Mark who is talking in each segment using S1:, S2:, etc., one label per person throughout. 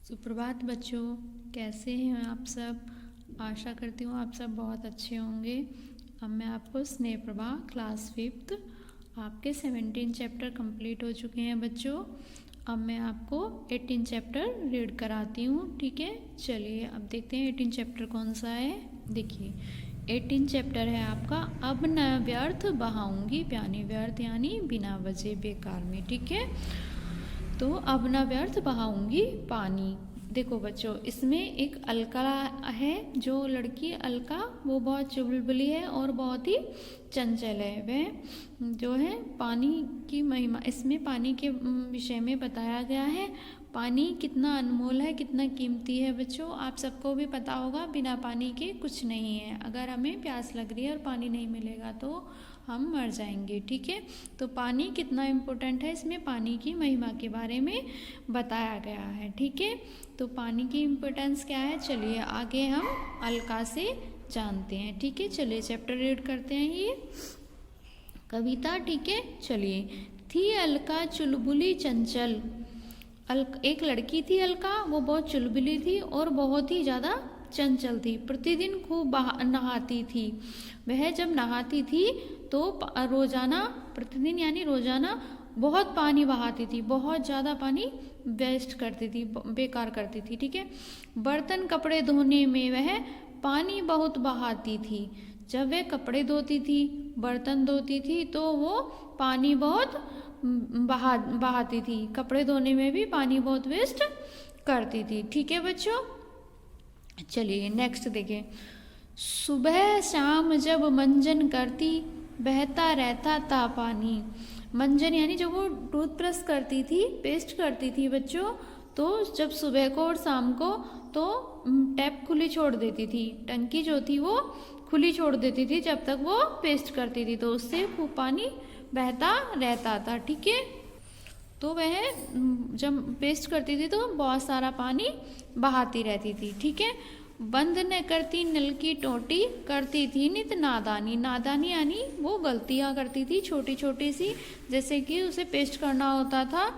S1: सुप्रभात बच्चों, कैसे हैं आप सब। आशा करती हूँ आप सब बहुत अच्छे होंगे। अब मैं आपको स्नेह प्रभा क्लास 5th आपके 17 चैप्टर कंप्लीट हो चुके हैं बच्चों। अब मैं आपको 18 चैप्टर रीड कराती हूँ, ठीक है। चलिए अब देखते हैं 18 चैप्टर कौन सा है। देखिए 18 चैप्टर है आपका अब न व्यर्थ बहाऊंगी प्यानी। व्यर्थ यानी बिना वजह बेकार में, ठीक है। तो अब न व्यर्थ बहाऊंगी पानी। देखो बच्चों, इसमें एक अलका है। जो लड़की अलका वो बहुत चुलबुली है और बहुत ही चंचल है। वह जो है पानी की महिमा, इसमें पानी के विषय में बताया गया है। पानी कितना अनमोल है, कितना कीमती है बच्चों। आप सबको भी पता होगा बिना पानी के कुछ नहीं है। अगर हमें प्यास लग रही है और पानी नहीं मिलेगा तो हम मर जाएंगे, ठीक है। तो पानी कितना इम्पोर्टेंट है, इसमें पानी की महिमा के बारे में बताया गया है, ठीक है। तो पानी की इम्पोर्टेंस क्या है, चलिए आगे हम अलका से जानते हैं, ठीक है। चलिए चैप्टर रीड करते हैं ये कविता, ठीक है। चलिए। थी अलका चुलबुली चंचल। एक लड़की थी अलका, वो बहुत चुलबुली थी और बहुत ही ज़्यादा चंचल थी। प्रतिदिन खूब नहाती थी। वह जब नहाती थी तो रोजाना, प्रतिदिन यानी रोजाना बहुत पानी बहाती थी, बहुत ज़्यादा पानी वेस्ट करती थी, बेकार करती थी, ठीक है। बर्तन कपड़े धोने में वह पानी बहुत बहाती थी। जब वह कपड़े धोती थी, बर्तन धोती थी तो वो पानी बहुत बहाती थी। कपड़े धोने में भी पानी बहुत वेस्ट करती थी, ठीक है बच्चों। चलिए नेक्स्ट देखें। सुबह शाम जब मंजन करती बहता रहता था पानी। मंजन यानी जब वो टूथब्रश करती थी, पेस्ट करती थी बच्चों, तो जब सुबह को और शाम को तो टैप खुली छोड़ देती थी। टंकी जो थी वो खुली छोड़ देती थी जब तक वो पेस्ट करती थी, तो उससे खूब पानी बहता रहता था, ठीक है। तो वह जब पेस्ट करती थी तो बहुत सारा पानी बहाती रहती थी, ठीक है। बंद न करती नल की टोटी करती थी नित नादानी। नादानी यानी वो गलतियां करती थी छोटी छोटी सी, जैसे कि उसे पेस्ट करना होता था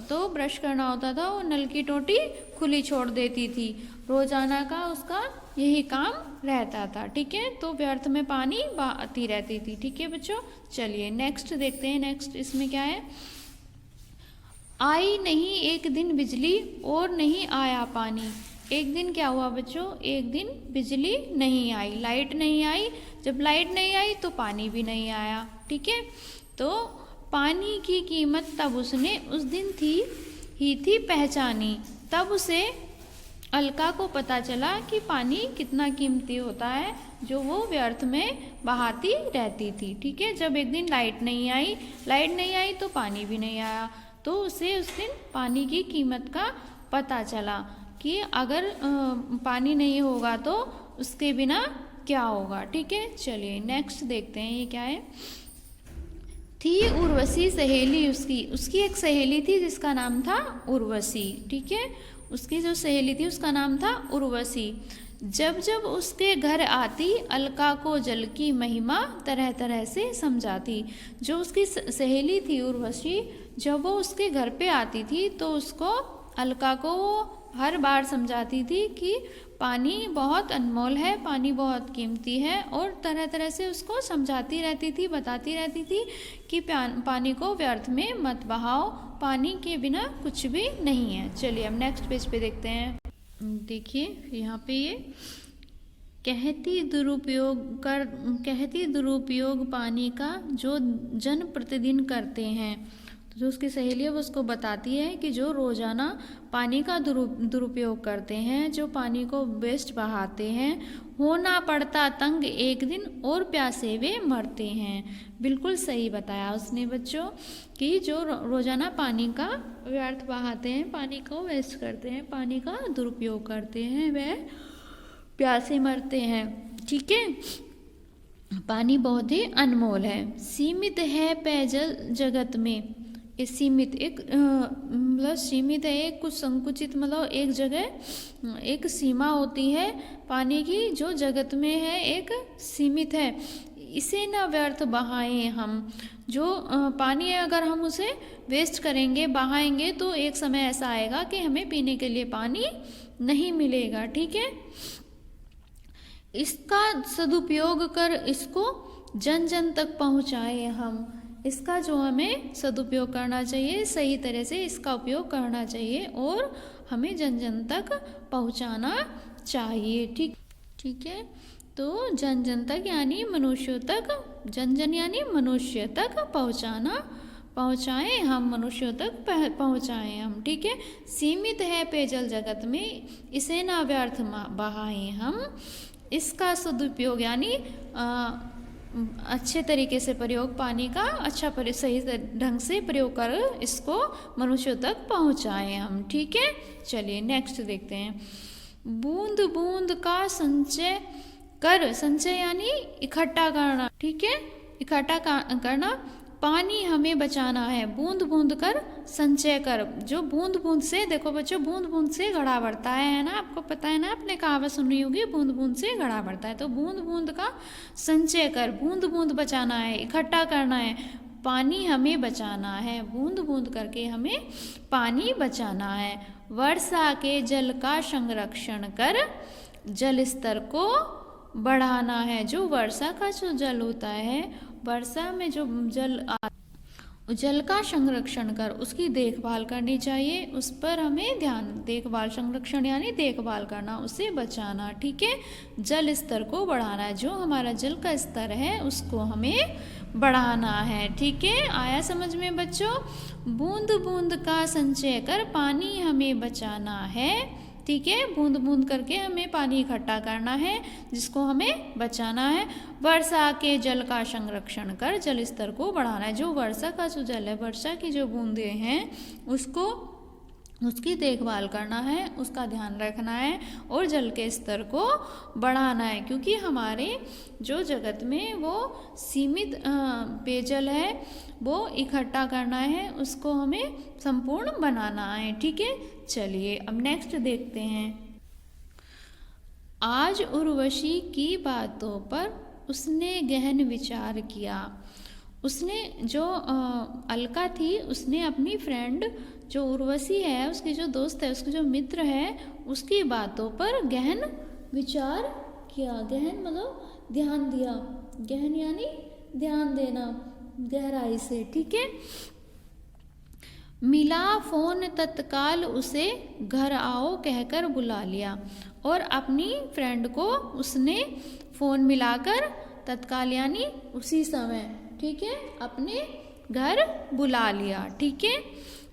S1: तो ब्रश करना होता था, वो नल की टोटी खुली छोड़ देती थी। रोजाना का उसका यही काम रहता था, ठीक है। तो व्यर्थ में पानी बहाती रहती थी, ठीक है बच्चों। चलिए नेक्स्ट देखते हैं। नेक्स्ट इसमें क्या है। आई नहीं एक दिन बिजली और नहीं आया पानी। एक दिन क्या हुआ बच्चों, एक दिन बिजली नहीं आई, लाइट नहीं आई। जब लाइट नहीं आई तो पानी भी नहीं आया, ठीक है। तो पानी की कीमत तब उसने उस दिन थी पहचानी। तब उसे अलका को पता चला कि पानी कितना कीमती होता है, जो वो व्यर्थ में बहाती रहती थी, ठीक है। जब एक दिन लाइट नहीं आई तो पानी भी नहीं आया, तो उसे उस दिन पानी की कीमत का पता चला कि अगर पानी नहीं होगा तो उसके बिना क्या होगा, ठीक है। चलिए नेक्स्ट देखते हैं ये क्या है। थी उर्वशी सहेली उसकी एक सहेली थी जिसका नाम था उर्वशी, ठीक है। उसकी जो सहेली थी उसका नाम था उर्वशी। जब जब उसके घर आती अलका को जल की महिमा तरह तरह से समझाती। जो उसकी सहेली थी उर्वशी, जब वो उसके घर पे आती थी तो उसको अलका को हर बार समझाती थी कि पानी बहुत अनमोल है, पानी बहुत कीमती है, और तरह तरह से उसको समझाती रहती थी, बताती रहती थी कि पानी को व्यर्थ में मत बहाओ, पानी के बिना कुछ भी नहीं है। चलिए अब नेक्स्ट पेज पे देखते हैं। देखिए यहाँ पे ये कहती दुरुपयोग पानी का जो जन प्रतिदिन करते हैं। जो उसकी सहेली है वो उसको बताती है कि जो रोजाना पानी का दुरुपयोग करते हैं, जो पानी को वेस्ट बहाते हैं, होना पड़ता तंग एक दिन और प्यासे वे मरते हैं। बिल्कुल सही बताया उसने बच्चों कि जो रोजाना पानी का व्यर्थ बहाते हैं, पानी को वेस्ट करते हैं, पानी का दुरुपयोग करते हैं, वह प्यासे मरते हैं, ठीक है। पानी बहुत ही अनमोल है। सीमित है पेयजल जगत में। सीमित एक मतलब सीमित है, एक कुछ संकुचित, मतलब एक जगह एक सीमा होती है पानी की, जो जगत में है एक सीमित है। इसे न व्यर्थ बहाएं हम। जो पानी है अगर हम उसे वेस्ट करेंगे, बहाएंगे, तो एक समय ऐसा आएगा कि हमें पीने के लिए पानी नहीं मिलेगा। ठीक है, इसका सदुपयोग कर इसको जन जन तक पहुँचाएं हम। इसका जो हमें सदुपयोग करना चाहिए, सही तरह से इसका उपयोग करना चाहिए और हमें जन जन तक पहुंचाना चाहिए। ठीक है, तो जन जन तक यानी मनुष्यों तक, जन जन यानी मनुष्य तक पहुंचाएं हम, मनुष्यों तक पहुंचाएं हम। ठीक है, सीमित है पेयजल जगत में, इसे ना व्यर्थ बहाएं हम। इसका सदुपयोग यानी अच्छे तरीके से प्रयोग, पानी का सही ढंग से प्रयोग कर इसको मनुष्यों तक पहुंचाएं हम। ठीक है, चलिए नेक्स्ट देखते हैं। बूंद बूंद का संचय कर, संचय यानी इकट्ठा करना। ठीक है, इकट्ठा करना, पानी हमें बचाना है। बूंद बूंद कर संचय कर, जो बूंद बूंद से, देखो बच्चों, बूंद बूंद से घड़ा बढ़ता है ना, आपको पता है ना, आपने कहावत सुनी होगी, बूंद बूंद से घड़ा बढ़ता है। तो बूंद बूंद का संचय कर, बूंद बूंद बचाना है, इकट्ठा करना है, पानी हमें बचाना है, बूंद बूंद करके हमें पानी बचाना है। वर्षा के जल का संरक्षण कर, जल स्तर को बढ़ाना है। जो वर्षा का जो जल होता है, वर्षा में जो जल का संरक्षण कर, उसकी देखभाल करनी चाहिए, उस पर हमें ध्यान, देखभाल, संरक्षण यानी देखभाल करना, उसे बचाना। ठीक है, जल स्तर को बढ़ाना है, जो हमारा जल का स्तर है उसको हमें बढ़ाना है। ठीक है, आया समझ में बच्चों? बूंद बूंद का संचय कर, पानी हमें बचाना है। ठीक है, बूंद बूंद करके हमें पानी इकट्ठा करना है, जिसको हमें बचाना है। वर्षा के जल का संरक्षण कर, जल स्तर को बढ़ाना है। जो वर्षा का जो जल है, वर्षा की जो बूंदें हैं, उसकी देखभाल करना है, उसका ध्यान रखना है और जल के स्तर को बढ़ाना है, क्योंकि हमारे जो जगत में वो सीमित पेयजल है, वो इकट्ठा करना है, उसको हमें संपूर्ण बनाना है। ठीक है, चलिए अब नेक्स्ट देखते हैं। आज उर्वशी की बातों पर उसने गहन विचार किया। उसने जो अलका थी, उसने अपनी फ्रेंड जो उर्वशी है, उसकी जो दोस्त है, उसकी जो मित्र है, उसकी बातों पर गहन विचार किया। गहन मतलब ध्यान दिया, गहन यानी ध्यान देना गहराई से। ठीक है, मिला फोन, तत्काल उसे घर आओ कहकर बुला लिया। और अपनी फ्रेंड को उसने फोन मिलाकर तत्काल यानी उसी समय, ठीक है, अपने घर बुला लिया। ठीक है,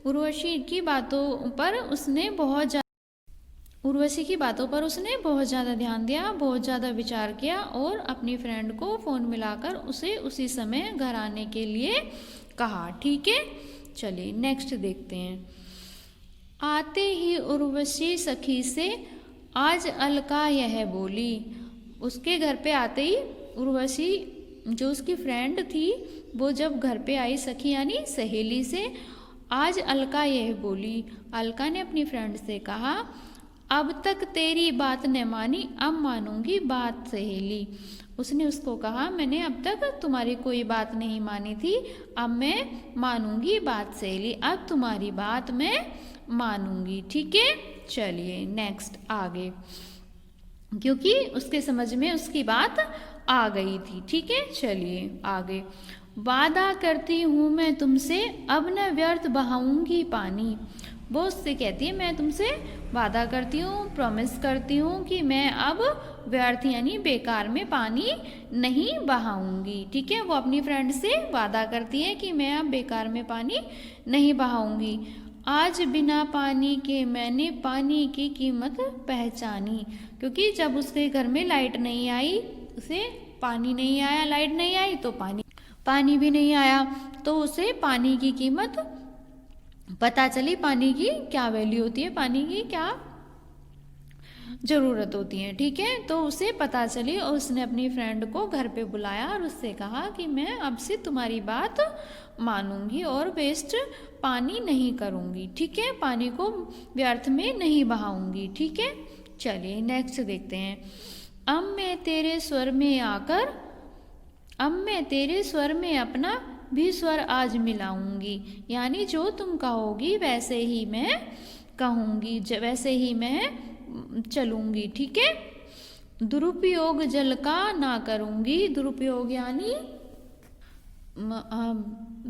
S1: उर्वशी की बातों पर उसने बहुत ज़्यादा ध्यान दिया, बहुत ज़्यादा विचार किया और अपनी फ्रेंड को फ़ोन मिलाकर उसे उसी समय घर आने के लिए कहा। ठीक है, चलिए नेक्स्ट देखते हैं। आते ही उर्वशी सखी से आज अलका यह बोली। उसके घर पे आते ही उर्वशी जो उसकी फ्रेंड थी, वो जब घर पे आई, सखी यानी सहेली से, आज अलका यह बोली। अलका ने अपनी फ्रेंड से कहा, अब तक तेरी बात न मानी, अब मानूंगी बात सहेली। उसने उसको कहा, मैंने अब तक तुम्हारी कोई बात नहीं मानी थी, अब मैं मानूंगी बात सहेली, अब तुम्हारी बात मैं मानूंगी। ठीक है, चलिए नेक्स्ट आगे, क्योंकि उसके समझ में उसकी बात आ गई थी। ठीक है, चलिए आगे। वादा करती हूँ मैं तुमसे, अब न व्यर्थ बहाऊंगी पानी। वो उससे कहती है, मैं तुमसे वादा करती हूँ, प्रॉमिस करती हूँ कि मैं अब व्यर्थ यानी बेकार में पानी नहीं बहाऊंगी। ठीक है, वो अपनी फ्रेंड से वादा करती है कि मैं अब बेकार में पानी नहीं बहाऊंगी। आज बिना पानी के मैंने पानी की कीमत पहचानी। क्योंकि जब उसके घर में लाइट नहीं आई, उसे पानी नहीं आया, लाइट नहीं आई तो पानी भी नहीं आया, तो उसे पानी की कीमत पता चली, पानी की क्या वैल्यू होती है, पानी की क्या ज़रूरत होती है। ठीक है, तो उसे पता चली और उसने अपनी फ्रेंड को घर पे बुलाया और उससे कहा कि मैं अब से तुम्हारी बात मानूंगी और वेस्ट पानी नहीं करूंगी। ठीक है, पानी को व्यर्थ में नहीं बहाऊंगी। ठीक है, चलिए नेक्स्ट देखते हैं। अब मैं तेरे स्वर में आकर अब मैं तेरे स्वर में अपना भी स्वर आज मिलाऊंगी, यानी जो तुम कहोगी वैसे ही मैं कहूँगी, वैसे ही मैं चलूँगी, ठीक है। दुरुपयोग जल का ना करूँगी, दुरुपयोग यानी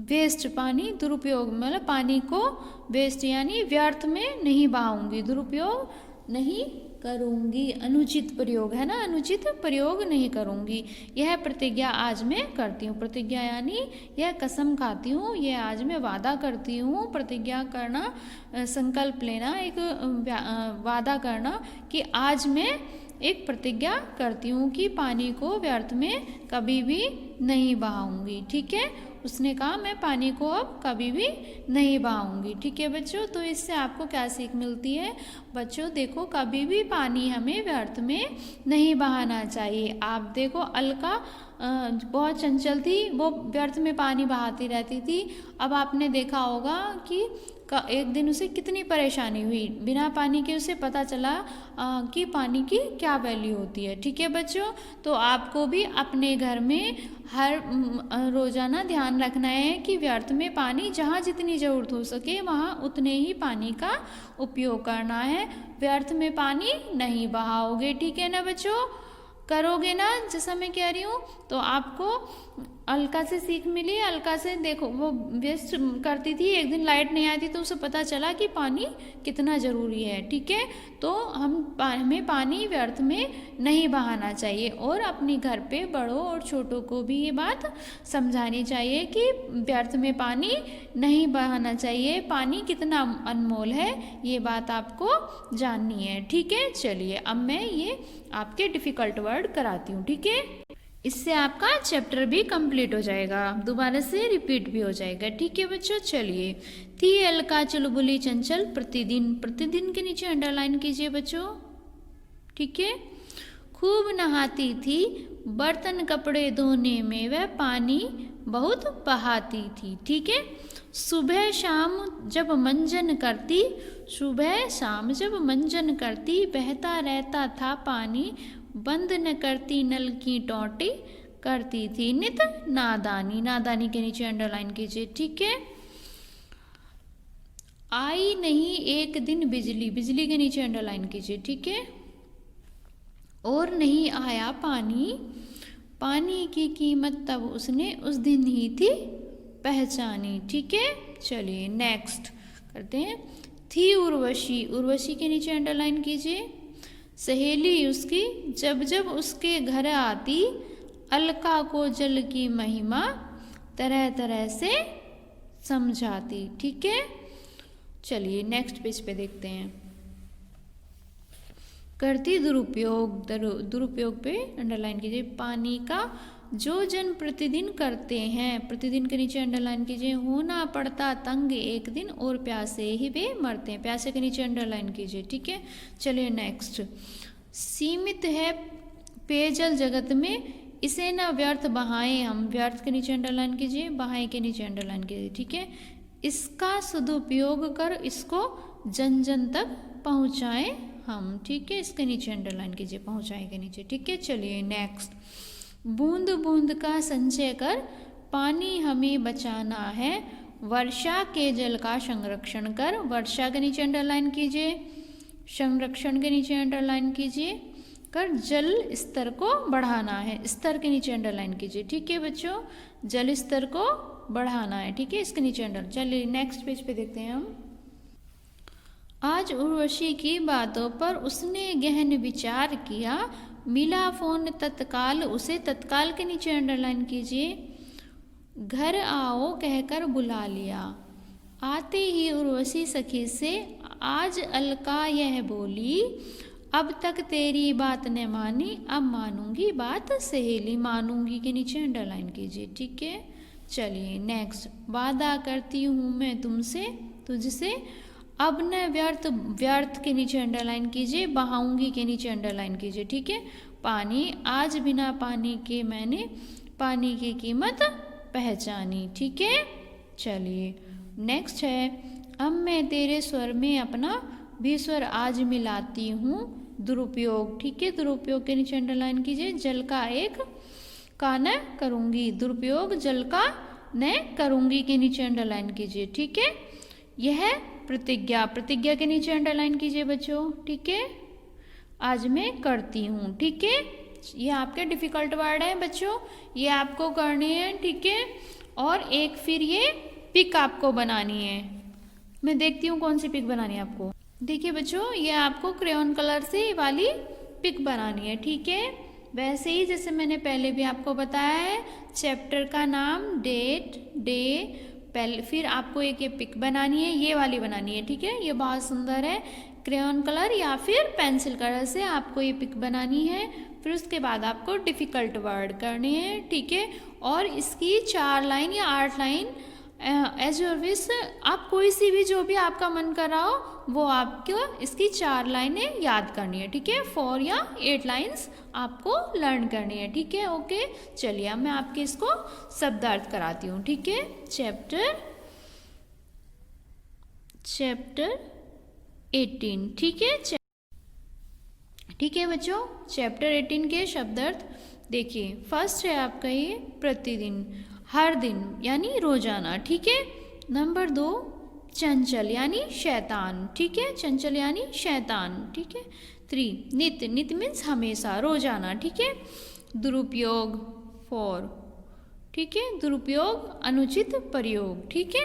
S1: वेस्ट, पानी दुरुपयोग मतलब पानी को वेस्ट यानी व्यर्थ में नहीं बहाऊंगी, दुरुपयोग नहीं करूंगी, अनुचित प्रयोग है ना, अनुचित प्रयोग नहीं करूंगी। यह प्रतिज्ञा आज मैं करती हूँ, प्रतिज्ञा यानी यह कसम खाती हूँ, यह आज मैं वादा करती हूँ। प्रतिज्ञा करना, संकल्प लेना, एक वादा करना कि आज मैं एक प्रतिज्ञा करती हूँ कि पानी को व्यर्थ में कभी भी नहीं बहाऊंगी, ठीक है। उसने कहा मैं पानी को अब कभी भी नहीं बहाऊंगी, ठीक है बच्चों। तो इससे आपको क्या सीख मिलती है बच्चों, देखो कभी भी पानी हमें व्यर्थ में नहीं बहाना चाहिए। आप देखो अलका बहुत चंचल थी, वो व्यर्थ में पानी बहाती रहती थी। अब आपने देखा होगा कि एक दिन उसे कितनी परेशानी हुई, बिना पानी के उसे पता चला कि पानी की क्या वैल्यू होती है, ठीक है बच्चों। तो आपको भी अपने घर में हर रोज़ाना ध्यान रखना है कि व्यर्थ में पानी जहाँ जितनी ज़रूरत हो सके वहाँ उतने ही पानी का उपयोग करना है, व्यर्थ में पानी नहीं बहाओगे, ठीक है ना बच्चों। करोगे ना जैसा मैं कह रही हूँ। तो आपको अलका से सीख मिली, अलका से देखो वो वेस्ट करती थी, एक दिन लाइट नहीं आती तो उसे पता चला कि पानी कितना ज़रूरी है, ठीक है। तो हमें पानी व्यर्थ में नहीं बहाना चाहिए, और अपने घर पे बड़ों और छोटों को भी ये बात समझानी चाहिए कि व्यर्थ में पानी नहीं बहाना चाहिए, पानी कितना अनमोल है ये बात आपको जाननी है, ठीक है। चलिए अब मैं ये आपके डिफ़िकल्ट वर्ड कराती हूँ, ठीक है। इससे आपका चैप्टर भी कंप्लीट हो जाएगा, दोबारा से रिपीट भी हो जाएगा, ठीक है बच्चों। चलिए, थी अलका चुलबुली चंचल प्रतिदिन, प्रतिदिन के नीचे अंडरलाइन कीजिए बच्चों, ठीक है। खूब नहाती थी, बर्तन कपड़े धोने में वह पानी बहुत बहाती थी, ठीक है। सुबह शाम जब मंजन करती, सुबह शाम जब मंजन करती बहता रहता था पानी, बंद न करती नल की टोटी, करती थी नित नादानी, नादानी के नीचे अंडरलाइन कीजिए, ठीक है। आई नहीं एक दिन बिजली, बिजली के नीचे अंडरलाइन कीजिए, ठीक है। और नहीं आया पानी, पानी की कीमत तब उसने उस दिन ही थी पहचानी, ठीक है। चलिए नेक्स्ट करते हैं। थी उर्वशी, उर्वशी के नीचे अंडरलाइन कीजिए। सहेली उसकी जब जब उसके घर आती, अलका को जल की महिमा तरह तरह से समझाती, ठीक है। चलिए नेक्स्ट पेज पे देखते हैं। करती दुरुपयोग, दुरुपयोग पे अंडरलाइन कीजिए। पानी का जो जन प्रतिदिन करते हैं, प्रतिदिन के नीचे अंडरलाइन कीजिए। होना पड़ता तंग एक दिन और प्यासे ही वे मरते हैं, प्यासे के नीचे अंडरलाइन कीजिए, ठीक है। चलिए नेक्स्ट। सीमित है पेयजल जगत में, इसे न व्यर्थ बहाएं हम, व्यर्थ के नीचे अंडरलाइन कीजिए, बहाएं के नीचे अंडरलाइन कीजिए, ठीक है। इसका सदुपयोग कर इसको जन जन तक पहुँचाएं हम, ठीक है। इसके नीचे अंडरलाइन कीजिए, पहुँचाएं के नीचे, ठीक है। चलिए नेक्स्ट। बूंद बूंद का संचय कर पानी हमें बचाना है, वर्षा के जल का संरक्षण कर, वर्षा के नीचे अंडरलाइन कीजिए, संरक्षण के नीचे अंडरलाइन कीजिए, कर जल स्तर को बढ़ाना है, स्तर के नीचे अंडरलाइन कीजिए, ठीक है बच्चों। जल स्तर को बढ़ाना है, ठीक है, इसके नीचे अंडर। चलिए नेक्स्ट पेज पे देखते हैं हम। आज उर्वशी की बातों पर उसने गहन विचार किया, मिला फोन तत्काल उसे, तत्काल के नीचे अंडरलाइन कीजिए। घर आओ कहकर बुला लिया, आते ही उर्वशी सखी से आज अलका यह बोली, अब तक तेरी बात न मानी अब मानूंगी बात सहेली, मानूंगी के नीचे अंडरलाइन कीजिए, ठीक है। चलिए नेक्स्ट। वादा करती हूँ मैं तुमसे तुझसे, अब न व्यर्थ, व्यर्थ के नीचे अंडरलाइन कीजिए, बहाऊंगी के नीचे अंडरलाइन कीजिए, ठीक है। पानी आज बिना पानी के मैंने पानी की कीमत पहचानी, ठीक है। चलिए नेक्स्ट है। अब मैं तेरे स्वर में अपना भी स्वर आज मिलाती हूँ, दुरुपयोग, ठीक है। दुरुपयोग के नीचे अंडरलाइन कीजिए। जल का एक का न करूँगी, दुरुपयोग जल का न करूँगी के नीचे अंडरलाइन कीजिए। ठीक है, यह प्रतिज्ञा, प्रतिज्ञा के नीचे अंडरलाइन कीजिए बच्चों। ठीक है, आज मैं करती हूँ। ठीक है, ये आपके डिफिकल्ट वर्ड हैं बच्चों, ये आपको करने हैं। ठीक है, और एक फिर ये पिक आपको बनानी है। मैं देखती हूँ कौन सी पिक बनानी है आपको। देखिए बच्चों, ये आपको क्रेयॉन कलर से वाली पिक बनानी है। ठीक है, वैसे ही जैसे मैंने पहले भी आपको बताया है, चैप्टर का नाम, डेट, डे, पहले फिर आपको एक ये पिक बनानी है, ये वाली बनानी है। ठीक है, ये बहुत सुंदर है। क्रेयॉन कलर या फिर पेंसिल कलर से आपको ये पिक बनानी है। फिर उसके बाद आपको डिफ़िकल्ट वर्ड करने हैं। ठीक है, और इसकी 4 लाइन या 8 लाइन एज योर विश, आप कोई सी भी जो भी आपका मन कर रहा हो वो आपको इसकी 4 लाइनें याद करनी है। ठीक है, 4 या 8 लाइन्स आपको लर्न करनी है। ठीक है, ओके, चलिए अब मैं आपके इसको शब्दार्थ कराती हूँ। ठीक है, चैप्टर 18। ठीक है, ठीक है बच्चों, चैप्टर 18 के शब्दार्थ देखिए। फर्स्ट है आपका ये प्रतिदिन, हर दिन यानी रोजाना। ठीक है, नंबर 2 चंचल यानी शैतान। ठीक है, चंचल यानी शैतान। ठीक है, 3 नित्य, नित्य मीन्स हमेशा, रोजाना। ठीक है, दुरुपयोग 4। ठीक है, दुरुपयोग अनुचित प्रयोग। ठीक है,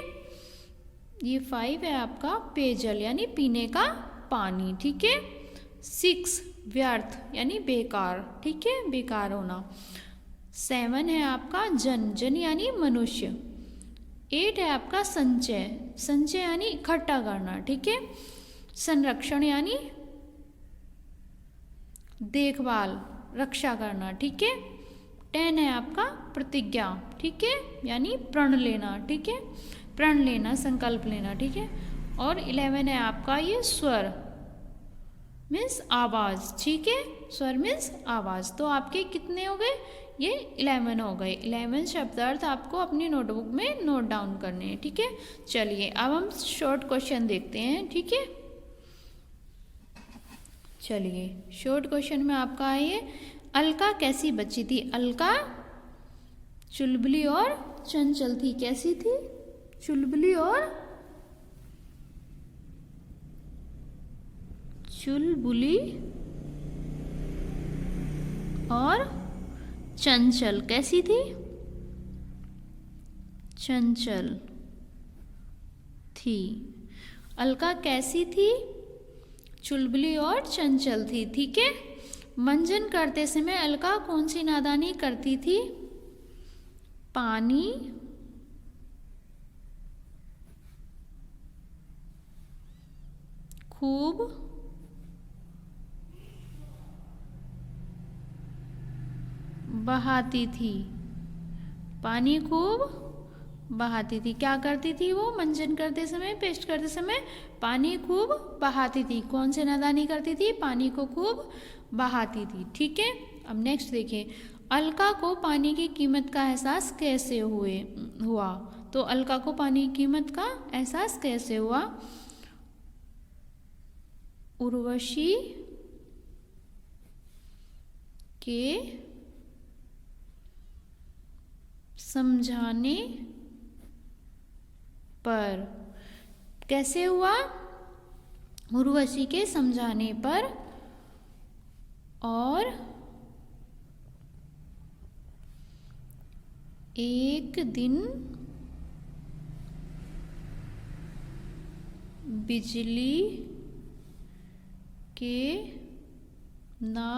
S1: ये 5 है आपका पेयजल यानी पीने का पानी। ठीक है, 6 व्यर्थ यानी बेकार। ठीक है, बेकार होना। 7 है आपका जन, जन यानी मनुष्य। 8 है आपका संचय, संचय यानी इकट्ठा करना। ठीक है, संरक्षण यानी देखभाल, रक्षा करना। ठीक है, 10 है आपका प्रतिज्ञा। ठीक है, यानी प्रण लेना। ठीक है, प्रण लेना, संकल्प लेना। ठीक है, और 11 है आपका ये स्वर मीन्स आवाज़। ठीक है, स्वर मीन्स आवाज़। तो आपके कितने हो गए? ये 11 हो गए। 11 शब्दार्थ आपको अपनी नोटबुक में नोट डाउन करने हैं। ठीक है, चलिए अब हम शॉर्ट क्वेश्चन देखते हैं। ठीक है, चलिए शॉर्ट क्वेश्चन में आपका है, अलका कैसी बच्ची थी? अलका चुलबुली और चंचल थी। कैसी थी? चुलबुली और चुलबुली और चंचल। कैसी थी? चंचल थी। अलका कैसी थी? चुलबुली और चंचल थी। ठीक है, मंजन करते समय अलका कौन सी नादानी करती थी? पानी खूब बहाती थी। पानी खूब बहाती थी। क्या करती थी वो? मंजन करते समय, पेस्ट करते समय पानी खूब बहाती थी। कौन से नादानी करती थी? पानी को खूब बहाती थी। ठीक है, अब नेक्स्ट देखिए, अलका को पानी की कीमत का एहसास कैसे हुआ? तो अलका को पानी की कीमत का एहसास कैसे हुआ? उर्वशी के समझाने पर। कैसे हुआ? उर्वशी के समझाने पर। और एक दिन बिजली के ना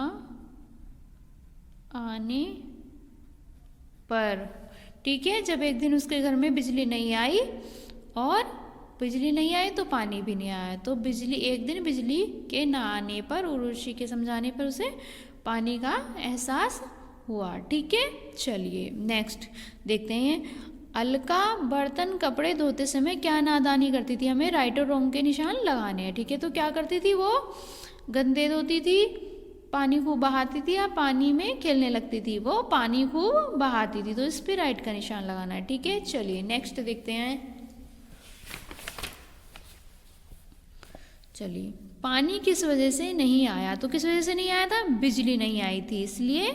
S1: आने पर। ठीक है, जब एक दिन उसके घर में बिजली नहीं आई, और बिजली नहीं आई तो पानी भी नहीं आया, तो एक दिन बिजली के ना आने पर, उर्वशी के समझाने पर उसे पानी का एहसास हुआ। ठीक है, चलिए नेक्स्ट देखते हैं, अलका बर्तन कपड़े धोते समय क्या नादानी करती थी? हमें राइट और रॉन्ग के निशान लगाने हैं। ठीक है, तो क्या करती थी वो? गंदे धोती थी, पानी खूब बहाती थी, या पानी में खेलने लगती थी? वो पानी खूब बहाती थी, तो इस पर राइट का निशान लगाना है। ठीक है, चलिए नेक्स्ट देखते हैं। चलिए, पानी किस वजह से नहीं आया? तो किस वजह से नहीं आया था? बिजली नहीं आई थी, इसलिए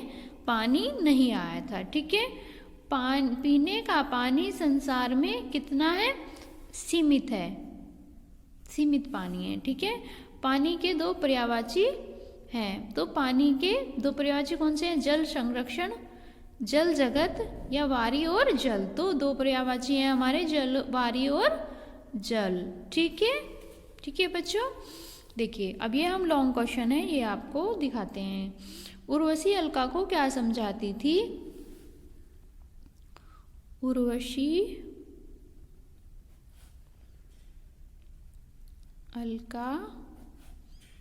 S1: पानी नहीं आया था। ठीक है, पीने का पानी संसार में कितना है? सीमित है, सीमित पानी है। ठीक है, पानी के दो पर्यायवाची हैं, तो पानी के दो पर्यायवाची कौन से हैं? जल संरक्षण, जल जगत या वारी और जल। तो दो पर्यायवाची हैं हमारे, जल, वारी और जल। ठीक है, ठीक है बच्चों। देखिए अब ये हम लॉन्ग क्वेश्चन है, ये आपको दिखाते हैं। उर्वशी अलका को क्या समझाती थी? उर्वशी अलका को समझाती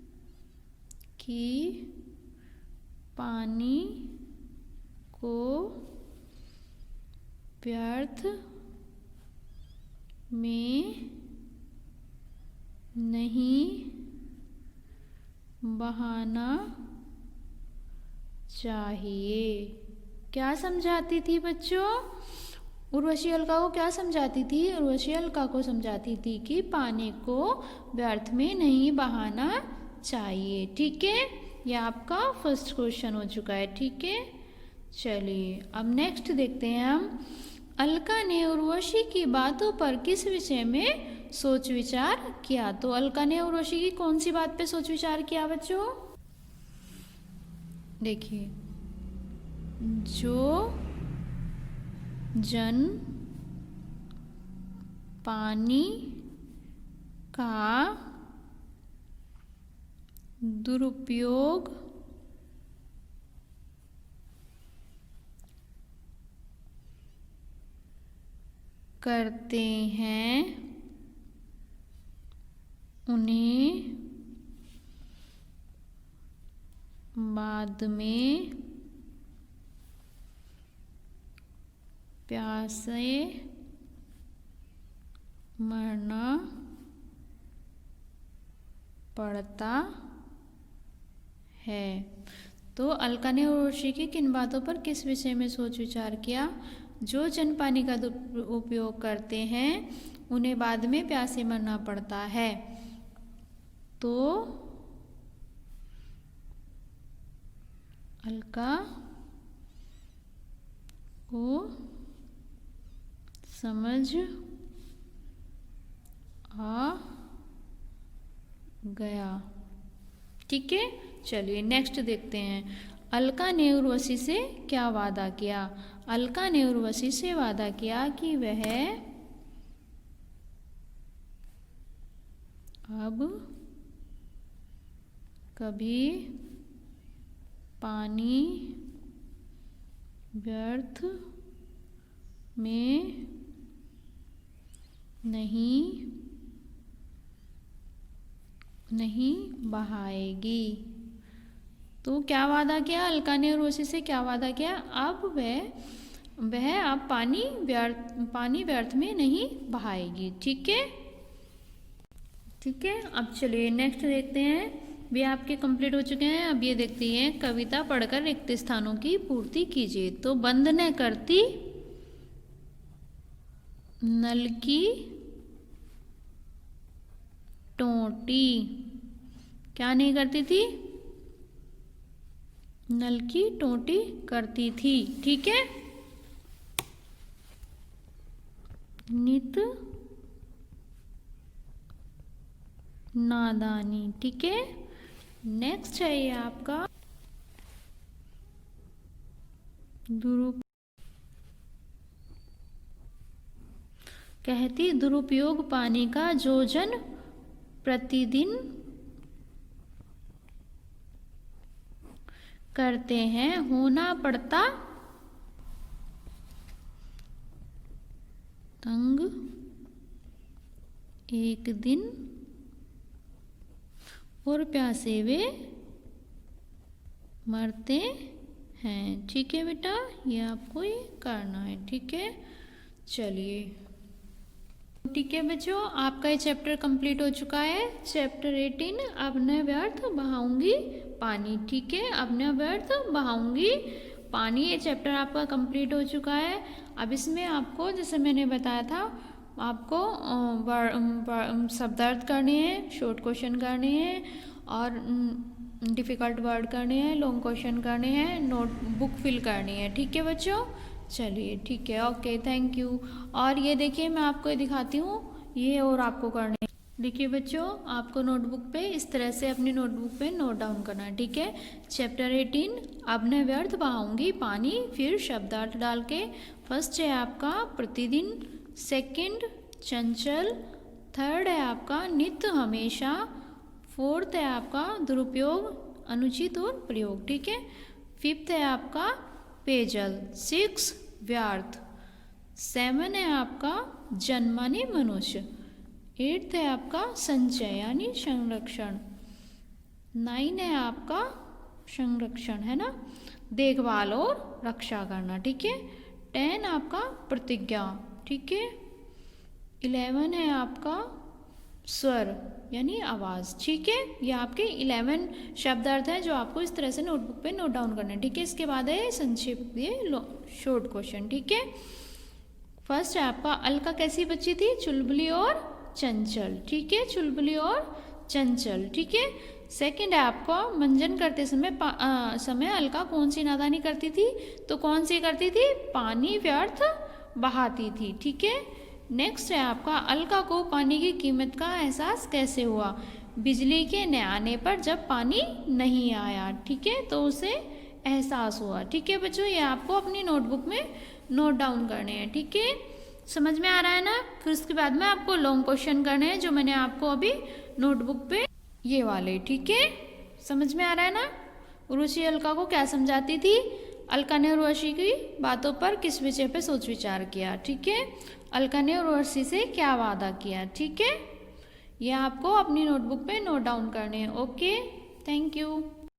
S1: थी कि पानी को व्यर्थ में नहीं बहाना चाहिए। क्या समझाती थी बच्चों? उर्वशी अलका को क्या समझाती थी? उर्वशी अलका को समझाती थी कि पानी को व्यर्थ में नहीं बहाना चाहिए। ठीक है, यह आपका फर्स्ट क्वेश्चन हो चुका है। ठीक है, चलिए अब नेक्स्ट देखते हैं हम। अलका ने उर्वशी की बातों पर किस विषय में सोच विचार किया? तो अलका ने उर्वशी की कौन सी बात पे सोच विचार किया बच्चों? देखिए, जो जन पानी का दुरुपयोग करते हैं उन्हें बाद में प्यासे मरना पड़ता है। तो अलका ने उर्वशी की किन बातों पर किस विषय में सोच विचार किया? जो जन पानी का उपयोग करते हैं उन्हें बाद में प्यासे मरना पड़ता है। तो अलका को समझ आ गया। ठीक है, चलिए नेक्स्ट देखते हैं। अलका ने उर्वशी से क्या वादा किया? अलका ने उर्वशी से वादा किया कि वह अब कभी पानी व्यर्थ में नहीं बहाएगी। तो क्या वादा किया अलका ने उर्वशी से? क्या वादा किया? अब वह अब पानी व्यर्थ में नहीं बहाएगी। ठीक है, ठीक है। अब चलिए नेक्स्ट देखते हैं। वे आपके कंप्लीट हो चुके हैं। अब ये देखते हैं, कविता पढ़कर रिक्त स्थानों की पूर्ति कीजिए। तो बंद न करती नल की टोटी। क्या नहीं करती थी? नल की टोटी करती थी। ठीक है, नित नादानी। ठीक है, नेक्स्ट है ये आपका कहती दुरुपयोग पानी का जो जन प्रतिदिन करते हैं होना पड़ता तंग एक दिन और प्यासे वे मरते हैं। ठीक है बेटा, ये आपको ये करना है। ठीक है, चलिए ठीक है बच्चों, आपका ये चैप्टर कंप्लीट हो चुका है। चैप्टर 18 अब न व्यर्थ बहाऊंगी पानी। ठीक है, अब न व्यर्थ बहाऊंगी पानी, ये चैप्टर आपका कंप्लीट हो चुका है। अब इसमें आपको जैसे मैंने बताया था आपको शब्दार्थ करने हैं, शॉर्ट क्वेश्चन करने हैं और डिफ़िकल्ट वर्ड करने हैं, लॉन्ग क्वेश्चन करने हैं, नोटबुक फिल करनी है। ठीक है बच्चों, चलिए ठीक है, ओके, थैंक यू। और ये देखिए मैं आपको ये दिखाती हूँ, ये और आपको करने हैं। देखिए बच्चों, आपको नोटबुक पे इस तरह से अपनी नोटबुक पे नोट डाउन करना है। ठीक है, चैप्टर 18, अब मैं व्यर्थ बहाऊंगी पानी, फिर शब्दार्थ डाल के। फर्स्ट है आपका प्रतिदिन, सेकंड चंचल, थर्ड है आपका नित्य हमेशा, फोर्थ है आपका दुरुपयोग, अनुचित और प्रयोग। ठीक है, फिफ्थ है आपका पेयजल, 6 व्यर्थ, 7 है आपका जन्माने मनुष्य, 8 है आपका संचय यानी संरक्षण, 9 है आपका संरक्षण है ना, देखभाल और रक्षा करना। ठीक है, 10 आपका प्रतिज्ञा। ठीक है, 11 है आपका स्वर यानी आवाज़। ठीक है, ये आपके 11 शब्दार्थ हैं जो आपको इस तरह से नोटबुक पे नोट डाउन करना है। ठीक है, इसके बाद है संक्षिप्त, ये शॉर्ट क्वेश्चन। ठीक है, फर्स्ट है आपका अलका कैसी बच्ची थी, चुलबुली और चंचल। ठीक है, चुलबुली और चंचल। ठीक है, सेकंड है आपका मंजन करते समय अलका कौन सी नादानी करती थी, तो कौन सी करती थी, पानी व्यर्थ बहाती थी। ठीक है, नेक्स्ट है आपका अलका को पानी की कीमत का एहसास कैसे हुआ, बिजली के न आने पर जब पानी नहीं आया। ठीक है, तो उसे एहसास हुआ। ठीक है बच्चों, ये आपको अपनी नोटबुक में नोट डाउन करने हैं। ठीक है, समझ में आ रहा है ना। फिर उसके बाद में आपको लॉन्ग क्वेश्चन करने हैं जो मैंने आपको अभी नोटबुक पे ये वाले। ठीक है, समझ में आ रहा है ना। उर्वशी अलका को क्या समझाती थी, अलका ने उर्वशी की बातों पर किस विषय पे सोच विचार किया। ठीक है, अलका ने उर्वशी से क्या वादा किया। ठीक है, ये आपको अपनी नोटबुक पे नोट डाउन करने हैं। Okay, thank you.